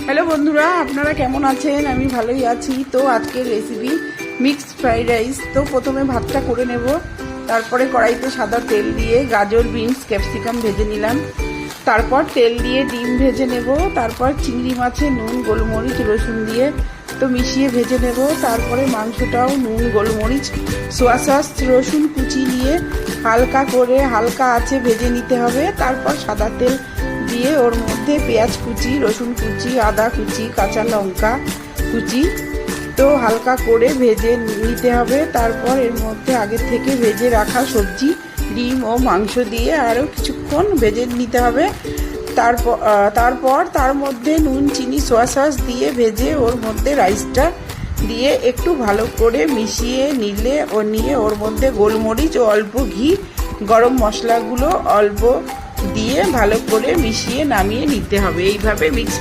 Hello বন্ধুরা, আপনারা কেমন আছেন? আমি ভালোই আছি। তো আজকের রেসিপি মিক্সড ফ্রাইড রাইস। তো প্রথমে ভাতটা করে নেব, তারপরে কড়াইতে সাদা তেল দিয়ে গাজর, বিনস, ক্যাপসিকাম ভেজে নিলাম। তারপর তেল দিয়ে ডিম ভেজে নেব। তারপর চিংড়ি মাছে নুন, গোলমরিচ, রসুন দিয়ে তো মিশিয়ে ভেজে নেব। তারপরে মাংসটাও নুন, গোলমরিচ, সোয়া সস, রসুন কুচি নিয়ে হালকা আঁচে ভেজে নিতে হবে। তারপর সাদা তেল দিয়ে ওর মধ্যে পেঁয়াজ কুচি, রসুন কুচি, আদা কুচি, কাঁচা লঙ্কা কুচি তো হালকা করে ভেজে নিতে হবে। তারপর এর মধ্যে আগে থেকে ভেজে রাখা সবজি, ডিম ও মাংস দিয়ে আরও কিছুক্ষণ ভেজে নিতে হবে। তারপর তার মধ্যে নুন, চিনি, সোয়া সস দিয়ে ভেজে ওর মধ্যে রাইসটা দিয়ে একটু ভালো করে মিশিয়ে নিয়ে ওর মধ্যে গোলমরিচ ও অল্প ঘি, গরম মশলাগুলো অল্প দিয়ে ভালো করে মিশিয়ে নামিয়ে নিতে হবে। এইভাবে মিক্স